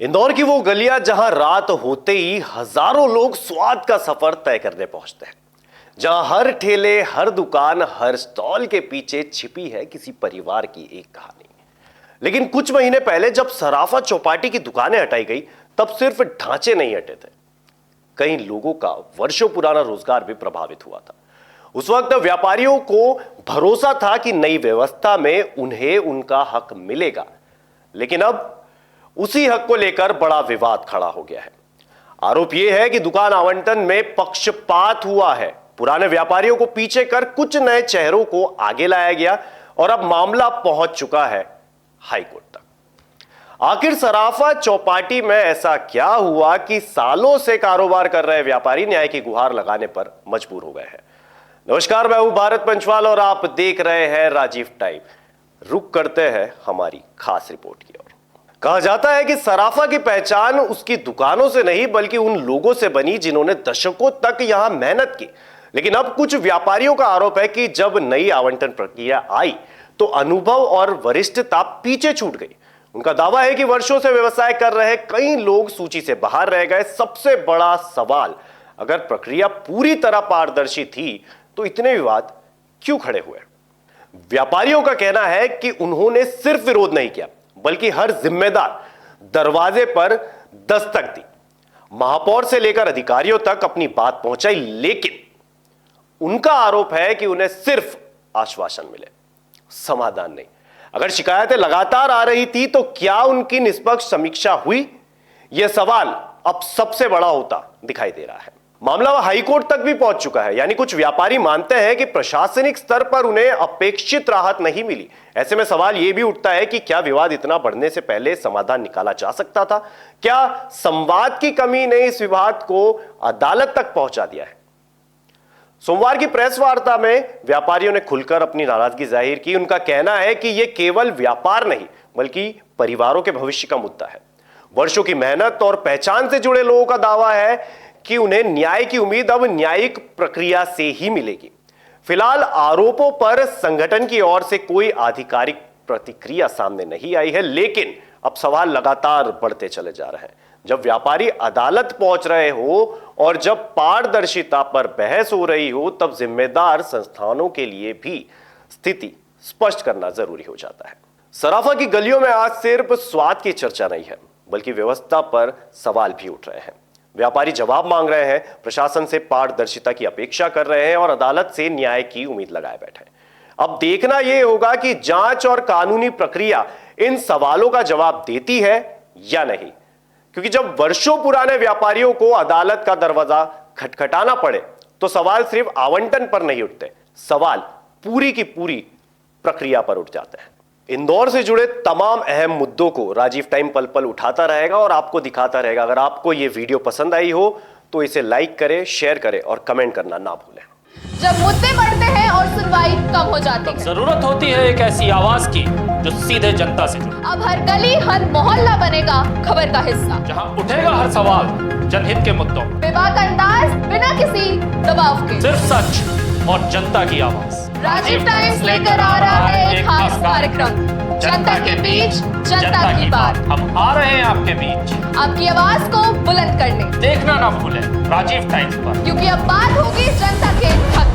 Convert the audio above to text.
इंदौर की वो गलियां जहां रात होते ही हजारों लोग स्वाद का सफर तय करने पहुंचते हैं, जहां हर ठेले, हर दुकान, हर स्टॉल के पीछे छिपी है किसी परिवार की एक कहानी। लेकिन कुछ महीने पहले जब सराफा चौपाटी की दुकानें हटाई गई, तब सिर्फ ढांचे नहीं हटे थे, कई लोगों का वर्षों पुराना रोजगार भी प्रभावित हुआ था। उस वक्त व्यापारियों को भरोसा था कि नई व्यवस्था में उन्हें उनका हक मिलेगा, लेकिन अब उसी हक को लेकर बड़ा विवाद खड़ा हो गया है। आरोप यह है कि दुकान आवंटन में पक्षपात हुआ है। पुराने व्यापारियों को पीछे कर कुछ नए चेहरों को आगे लाया गया और अब मामला पहुंच चुका है हाईकोर्ट तक। आखिर सराफा चौपाटी में ऐसा क्या हुआ कि सालों से कारोबार कर रहे व्यापारी न्याय की गुहार लगाने पर मजबूर हो गए हैं? नमस्कार, मैं हूं भारत पंचवाल और आप देख रहे हैं राजीव टाइम। रुक करते हैं हमारी खास रिपोर्ट की ओर। कहा जाता है कि सराफा की पहचान उसकी दुकानों से नहीं बल्कि उन लोगों से बनी जिन्होंने दशकों तक यहां मेहनत की। लेकिन अब कुछ व्यापारियों का आरोप है कि जब नई आवंटन प्रक्रिया आई तो अनुभव और वरिष्ठता पीछे छूट गई। उनका दावा है कि वर्षों से व्यवसाय कर रहे कई लोग सूची से बाहर रह गए। सबसे बड़ा सवाल, अगर प्रक्रिया पूरी तरह पारदर्शी थी तो इतने विवाद क्यों खड़े हुए? व्यापारियों का कहना है कि उन्होंने सिर्फ विरोध नहीं किया बल्कि हर जिम्मेदार दरवाजे पर दस्तक दी, महापौर से लेकर अधिकारियों तक अपनी बात पहुंचाई। लेकिन उनका आरोप है कि उन्हें सिर्फ आश्वासन मिले, समाधान नहीं। अगर शिकायतें लगातार आ रही थी तो क्या उनकी निष्पक्ष समीक्षा हुई? यह सवाल अब सबसे बड़ा होता दिखाई दे रहा है। मामला हाईकोर्ट तक भी पहुंच चुका है, यानी कुछ व्यापारी मानते हैं कि प्रशासनिक स्तर पर उन्हें अपेक्षित राहत नहीं मिली। ऐसे में सवाल यह भी उठता है कि क्या विवाद इतना बढ़ने से पहले समाधान निकाला जा सकता था? क्या संवाद की कमी ने इस विवाद को अदालत तक पहुंचा दिया है? सोमवार की प्रेस वार्ता में व्यापारियों ने खुलकर अपनी नाराजगी जाहिर की। उनका कहना है कि यह केवल व्यापार नहीं बल्कि परिवारों के भविष्य का मुद्दा है। वर्षों की मेहनत और पहचान से जुड़े लोगों का दावा है कि उन्हें न्याय की उम्मीद अब न्यायिक प्रक्रिया से ही मिलेगी। फिलहाल आरोपों पर संगठन की ओर से कोई आधिकारिक प्रतिक्रिया सामने नहीं आई है, लेकिन अब सवाल लगातार बढ़ते चले जा रहे हैं। जब व्यापारी अदालत पहुंच रहे हो और जब पारदर्शिता पर बहस हो रही हो, तब जिम्मेदार संस्थानों के लिए भी स्थिति स्पष्ट करना जरूरी हो जाता है। सराफा की गलियों में आज सिर्फ स्वाद की चर्चा नहीं है बल्कि व्यवस्था पर सवाल भी उठ रहे हैं। व्यापारी जवाब मांग रहे हैं, प्रशासन से पारदर्शिता की अपेक्षा कर रहे हैं और अदालत से न्याय की उम्मीद लगाए बैठे हैं। अब देखना यह होगा कि जांच और कानूनी प्रक्रिया इन सवालों का जवाब देती है या नहीं, क्योंकि जब वर्षों पुराने व्यापारियों को अदालत का दरवाजा खटखटाना पड़े तो सवाल सिर्फ आवंटन पर नहीं उठते, सवाल पूरी की पूरी प्रक्रिया पर उठ जाते हैं। इंदौर से जुड़े तमाम अहम मुद्दों को राजीव टाइम पल पल उठाता रहेगा और आपको दिखाता रहेगा। अगर आपको यह वीडियो पसंद आई हो तो इसे लाइक करें, शेयर करें और कमेंट करना ना भूलें। जब मुद्दे बढ़ते हैं और सुनवाई कम हो जाती है, जरूरत होती है एक ऐसी आवाज की जो सीधे जनता से जुड़े। अब हर गली, हर मोहल्ला बनेगा खबर का हिस्सा, जहां उठेगा हर सवाल जनहित के मुद्दों, बेबाक अंदाज, बिना किसी दबाव के, सिर्फ सच और जनता की आवाज। राजीव टाइम्स लेकर आ रहा है एक खास कार्यक्रम, जनता के बीच, जनता की बात। हम आ रहे हैं आपके बीच, आपकी आवाज को बुलंद करने। देखना ना भूलें राजीव टाइम्स पर, क्योंकि अब बात होगी जनता के हक